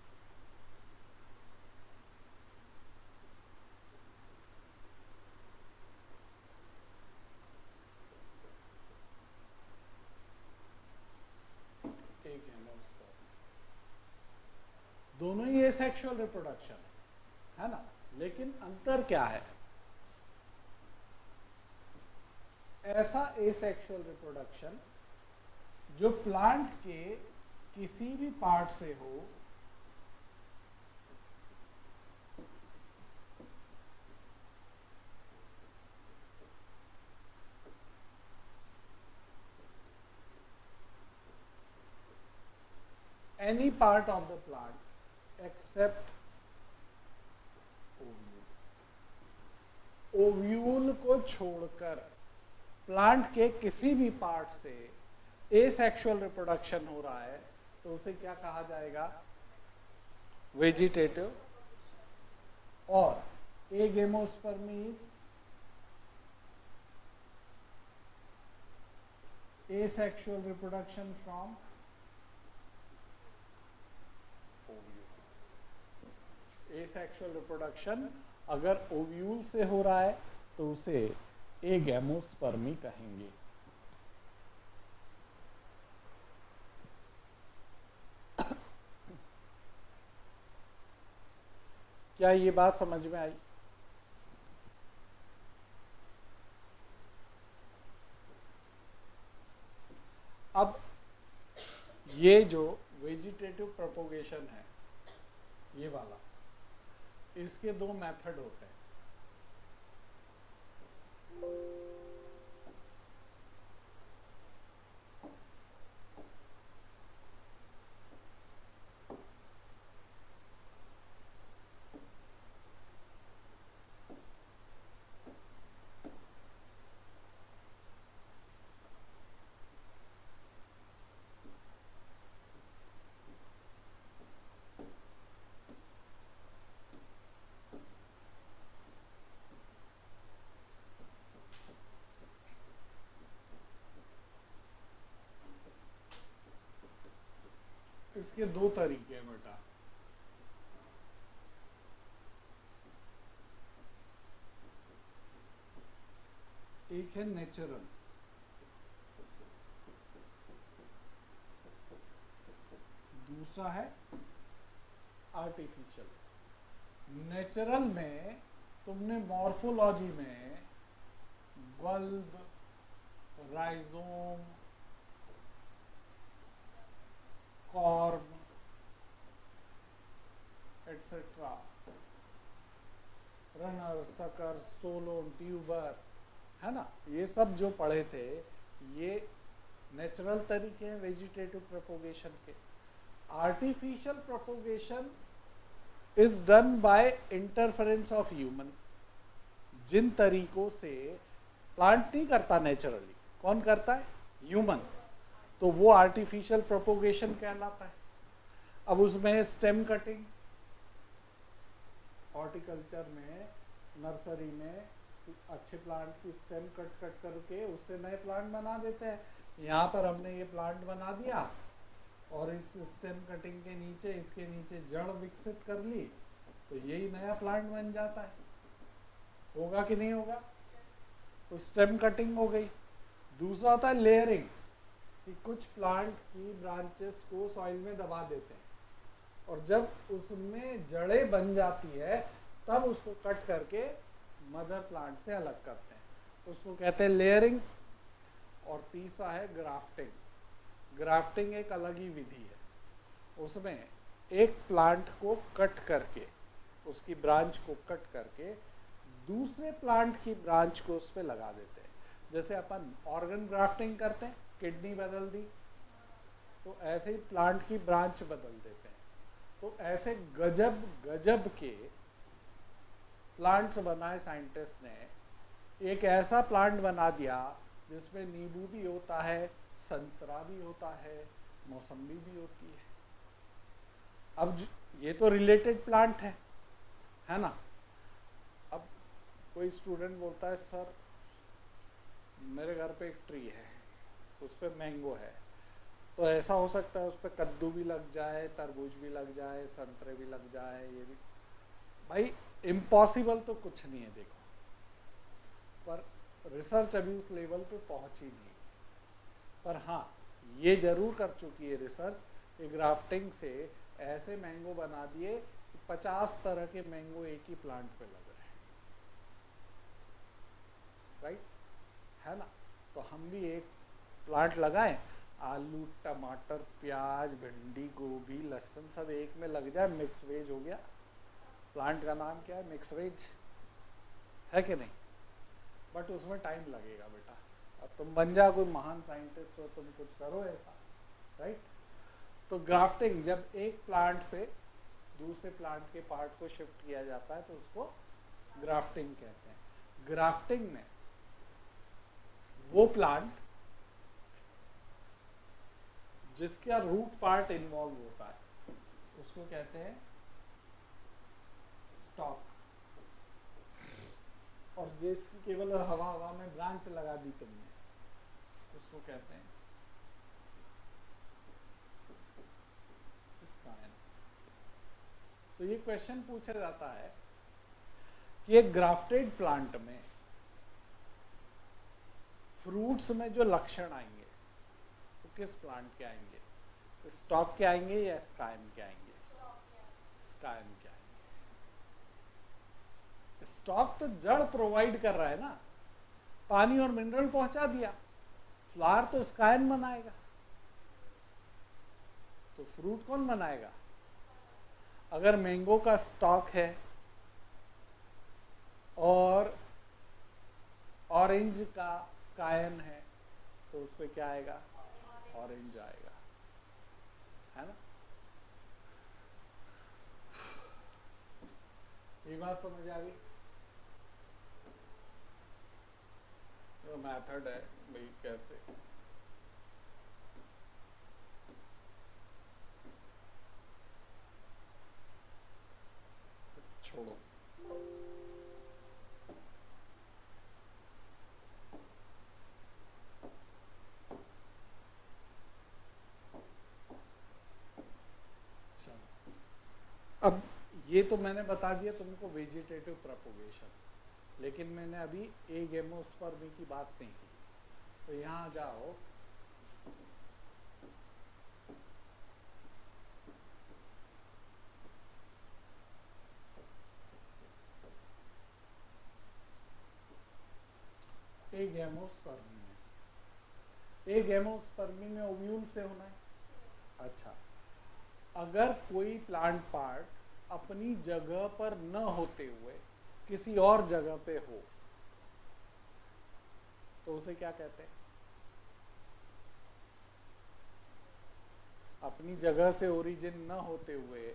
दोनों ही एसेक्सुअल रिप्रोडक्शन है ना, लेकिन अंतर क्या है? ऐसा एसेक्सुअल रिप्रोडक्शन जो प्लांट के किसी भी पार्ट से हो, any part of the plant except ovule. Ovule को छोड़कर प्लांट के किसी भी पार्ट से एसेक्सुअल रिप्रोडक्शन हो रहा है तो उसे क्या कहा जाएगा? वेजिटेटिव। और एगेमोस्पर्मी is asexual reproduction from asexual reproduction अगर ओव्यूल से हो रहा है तो उसे एगेमोस्पर्मी कहेंगे। क्या ये बात समझ में आई? अब ये जो वेजिटेटिव प्रोपोगेशन है, ये वाला, इसके दो मेथड होते हैं। इसके दो तरीके हैं बेटा। एक है नेचुरल, दूसरा है आर्टिफिशियल। नेचुरल में तुमने मॉर्फोलॉजी में bulb, rhizome, corm etcetera, runner, sucker, stolon, tuber, है ना, ये सब जो पढ़े थे ये नेचुरल तरीके हैं वेजिटेटिव प्रोपोगेशन के। Artificial propagation is done by interference of human. जिन तरीकों से प्लांट नहीं करता नेचुरली, कौन करता है? ह्यूमन। तो वो आर्टिफिशियल प्रोपोगेशन कहलाता है। अब उसमें स्टेम कटिंग, हॉर्टिकल्चर में, नर्सरी में अच्छे प्लांट की स्टेम कट करके उससे नए प्लांट बना देते हैं। यहाँ पर हमने ये प्लांट बना दिया और इस स्टेम कटिंग के नीचे, इसके नीचे जड़ विकसित कर ली, तो यही नया प्लांट बन जाता है। होगा कि नहीं होगा? तो स्टेम कटिंग हो गई। दूसरा होता है लेयरिंग, कि कुछ प्लांट की ब्रांचेस को सॉइल में दबा देते हैं और जब उसमें जड़ें बन जाती है तब उसको कट करके मदर प्लांट से अलग करते हैं, उसको कहते हैं लेयरिंग। और तीसरा है ग्राफ्टिंग। ग्राफ्टिंग एक अलग ही विधि है। उसमें एक प्लांट को कट करके, उसकी ब्रांच को कट करके दूसरे प्लांट की ब्रांच को उस पर लगा देते हैं। जैसे अपन ऑर्गन ग्राफ्टिंग करते हैं, किडनी बदल दी, तो ऐसे ही प्लांट की ब्रांच बदल देते हैं। तो ऐसे गजब गजब के प्लांट्स बनाए साइंटिस्ट ने। एक ऐसा प्लांट बना दिया जिसमें नींबू भी होता है, संतरा भी होता है, मौसम्बी भी होती है। अब ये तो रिलेटेड प्लांट है ना। अब कोई स्टूडेंट बोलता है सर मेरे घर पे एक ट्री है, उस पर मैंगो है, तो ऐसा हो सकता है उस पर कद्दू भी लग जाए, तरबूज भी लग जाए, संतरे भी लग जाए, ये भी। भाई इम्पॉसिबल तो कुछ नहीं है देखो, पर रिसर्च अभी उस लेवल पे पहुंची नहीं। पर हाँ, ये जरूर कर चुकी है रिसर्च कि ग्राफ्टिंग से ऐसे मैंगो बना दिए कि 50 तरह के मैंगो एक ही प्लांट पे लग रहे हैं। राइट, है ना। तो हम भी एक प्लांट लगाएं, आलू, टमाटर, प्याज, भिंडी, गोभी, लहसुन सब एक में लग जाए, मिक्स वेज हो गया। प्लांट का नाम क्या है? मिक्स वेज, है कि नहीं? बट उसमें टाइम लगेगा बेटा। अब तुम बन जाओ कोई महान साइंटिस्ट हो, तुम कुछ करो ऐसा, राइट। तो ग्राफ्टिंग, जब एक प्लांट पे दूसरे प्लांट के पार्ट को शिफ्ट किया जाता है तो उसको ग्राफ्टिंग कहते हैं। ग्राफ्टिंग में वो प्लांट जिसका रूट पार्ट इन्वॉल्व होता है उसको कहते हैं स्टॉक, और जिसकी केवल हवा हवा में ब्रांच लगा दी तुमने उसको कहते हैं स्कायन। तो ये क्वेश्चन पूछा जाता है कि एक ग्राफ्टेड प्लांट में फ्रूट्स में जो लक्षण आएंगे तो किस प्लांट के आएंगे? स्टॉक के आएंगे या स्कायन के आएंगे? स्कायन के आएंगे। स्टॉक तो जड़ प्रोवाइड कर रहा है ना, पानी और मिनरल पहुंचा दिया, फ्लावर तो स्कायन बनाएगा, तो फ्रूट कौन बनाएगा? अगर मैंगो का स्टॉक है और ऑरेंज का स्कायन है तो उस पर क्या आएगा? ऑरेंज आएगा, है ना। ये बात समझ आ गई? तो मेथड है भाई कैसे। छोड़ो, ये तो मैंने बता दिया तुमको वेजिटेटिव प्रोपगेशन, लेकिन मैंने अभी एगेमोस्पर्मी की बात नहीं की। तो यहाँ जाओ, एगेमोस्पर्मी में, एगेमोस्पर्मी में ओव्यूल से होना है। अच्छा, अगर कोई प्लांट पार्ट अपनी जगह पर न होते हुए किसी और जगह पे हो तो उसे क्या कहते हैं? अपनी जगह से ओरिजिन न होते हुए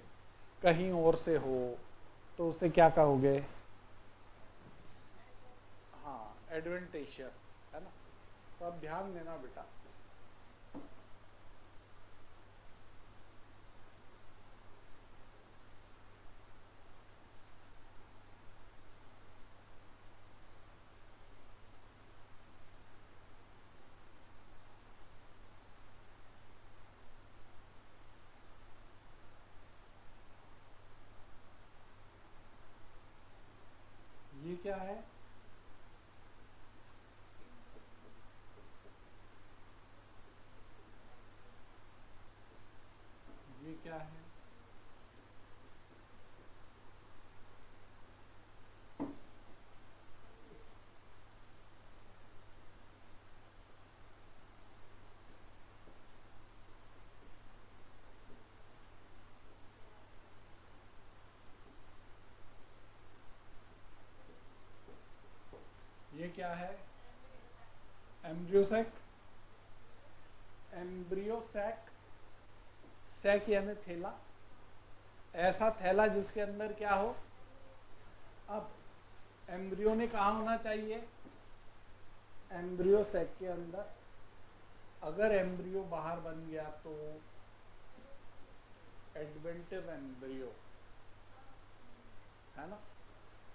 कहीं और से हो तो उसे क्या कहोगे? हाँ, एडवेंटेशियस, है ना। तो अब ध्यान देना बेटा, ये क्या है? ये क्या है? ये क्या है? एम्ब्रियोसैक। एम्ब्रियोसैक, सैक यानी थैला, ऐसा थैला जिसके अंदर क्या हो? अब एम्ब्रियो ने कहा होना चाहिए? एम्ब्रियोसैक के अंदर। अगर एम्ब्रियो बाहर बन गया तो एडवेंटिव एम्ब्रियो, है ना।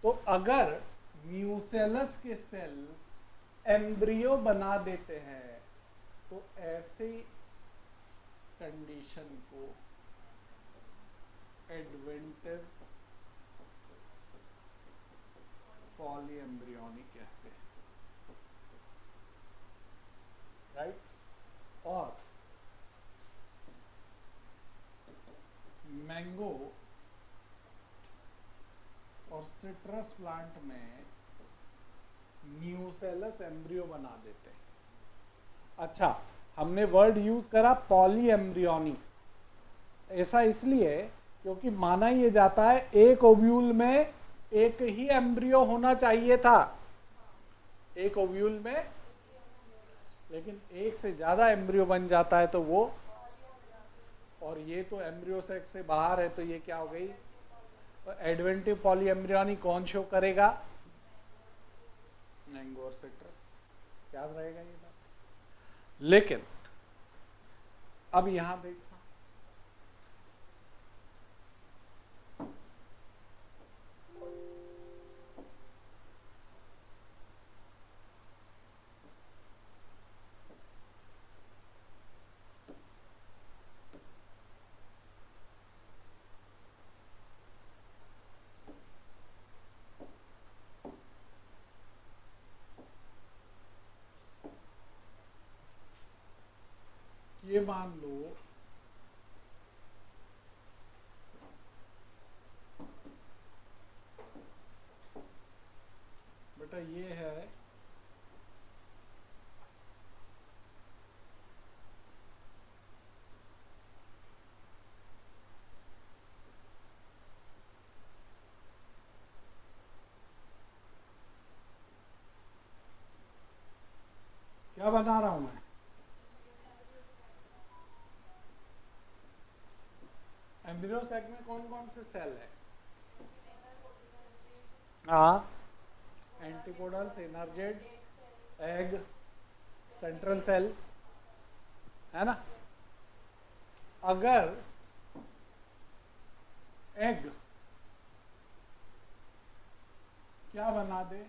तो अगर म्यूसेलस के सेल एम्ब्रियो बना देते हैं तो ऐसे कंडीशन को एडवेंटिव पॉलीएम्ब्रियोनिक कहते हैं, राइट। और मैंगो और सिट्रस प्लांट में म्यूसेलस एम्ब्रियो बना देते हैं। अच्छा, हमने वर्ड यूज करा पॉलीएम्ब्रियोनिक, ऐसा इसलिए क्योंकि माना ये जाता है एक ओव्यूल में एक ही एम्ब्रियो होना चाहिए था, एक ओव्यूल में, लेकिन एक से ज्यादा एम्ब्रियो बन जाता है तो वो, और ये तो एम्ब्रियो सेक से बाहर है तो ये क्या हो गई? तो एडवेंटिव पॉलीएम्ब्रियोनिक कौन शो करेगा? मैंगो और सिट्रस। याद रहेगा ये बात। लेकिन अब यहां देखना, ये मान लो बेटा ये है क्या बना रहा हूं मैं? एम्ब्रियो सेक में कौन कौन से सेल है? हाँ, antipodal, synergid, egg, central cell, है ना। अगर एग क्या बना दे?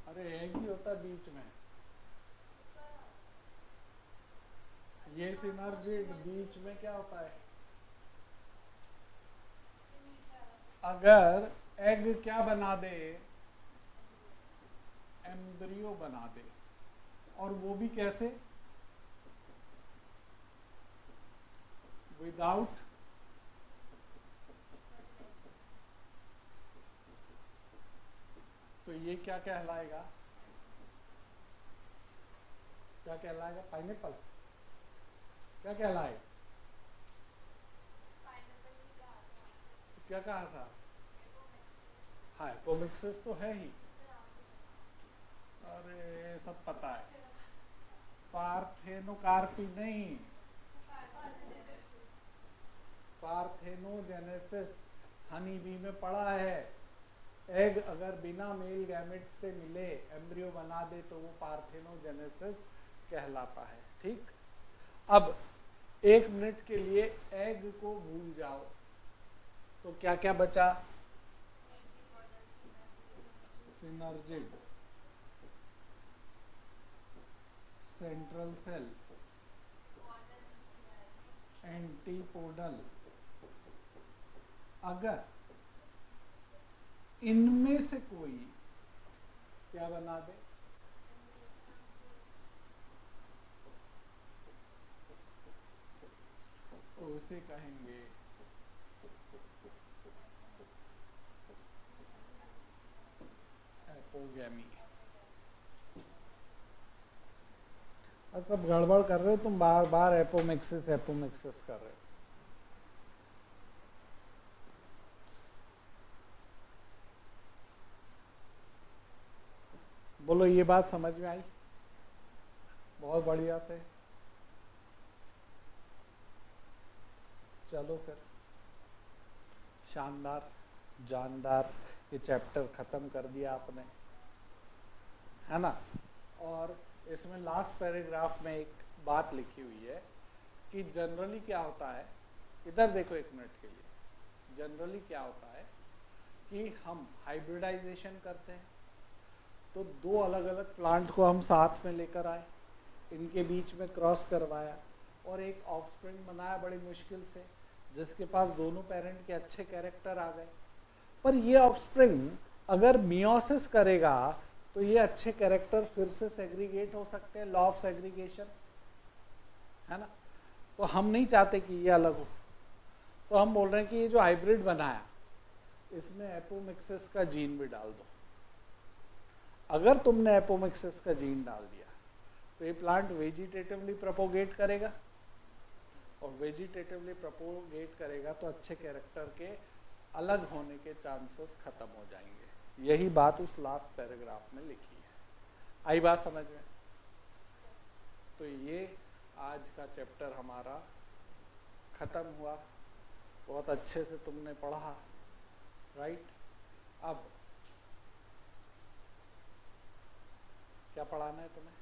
अरे एग ही होता है बीच में, ये सिनर्जिड बीच में क्या होता है? अगर एग क्या बना दे, एम्ब्रियो बना दे, और वो भी कैसे, विदाउट तो ये क्या कहलाएगा, क्या कहलाएगा, पाइनएप्पल, क्या कहलाएगा, क्या कहा था, हाँ एपोमिक्सिस तो है ही, अरे सब पता है, पार्थेनोकार्पी नहीं, पार्थेनोजेनेसिस हनी बी में पढ़ा है। एग अगर बिना मेल गैमेट से मिले एम्ब्रियो बना दे तो वो पार्थेनोजेनेसिस कहलाता है। ठीक, अब 1 मिनट के लिए एग को भूल जाओ तो क्या क्या बचा, सिनर्जिड, सेंट्रल सेल, एंटीपोडल। अगर इनमें से कोई क्या बना दे, तो उसे कहेंगे एपोगैमी। और सब गड़बड़ कर रहे हो तुम, बार बार एपोमिक्सिस एपोमिक्सिस कर रहे हो। बोलो ये बात समझ में आई, बहुत बढ़िया से। चलो फिर, शानदार जानदार ये चैप्टर खत्म कर दिया आपने, है ना। और इसमें लास्ट पैराग्राफ में एक बात लिखी हुई है कि जनरली क्या होता है, इधर देखो 1 मिनट के लिए, जनरली क्या होता है कि हम हाइब्रिडाइजेशन करते हैं तो 2 अलग अलग प्लांट को हम साथ में लेकर आए, इनके बीच में क्रॉस करवाया और एक ऑफस्प्रिंग बनाया बड़ी मुश्किल से, जिसके पास दोनों पेरेंट के अच्छे कैरेक्टर आ गए। पर ये ऑफस्प्रिंग अगर मियोसिस करेगा तो ये अच्छे कैरेक्टर फिर से सेग्रीगेट हो सकते हैं, लॉ ऑफ सेग्रीगेशन, है ना। तो हम नहीं चाहते कि ये अलग हो, तो हम बोल रहे हैं कि ये जो हाइब्रिड बनाया इसमें एपोमिक्सिस का जीन भी डाल दो। अगर तुमने एपोमिक्सिस का जीन डाल दिया तो ये प्लांट वेजिटेटिवली प्रोपोगेट करेगा, और वेजिटेटिवली प्रोपोगेट करेगा तो अच्छे कैरेक्टर के अलग होने के चांसेस खत्म हो जाएंगे। यही बात उस लास्ट पैराग्राफ में लिखी है। आई बात समझ में? तो ये आज का चैप्टर हमारा खत्म हुआ, बहुत अच्छे से तुमने पढ़ा, राइट। अब क्या पढ़ाना है तुम्हें,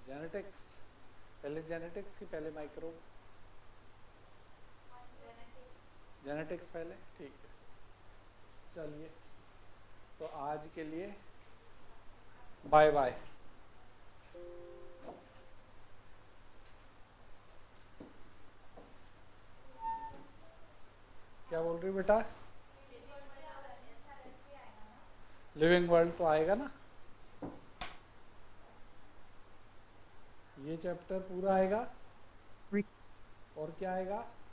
जेनेटिक्स, पहले जेनेटिक्स की पहले माइक्रोब, जेनेटिक्स पहले, ठीक है। चलिए तो आज के लिए बाय बाय। क्या बोल रही बेटा, लिविंग वर्ल्ड तो आएगा ना, ये चैप्टर पूरा आएगा, और क्या आएगा,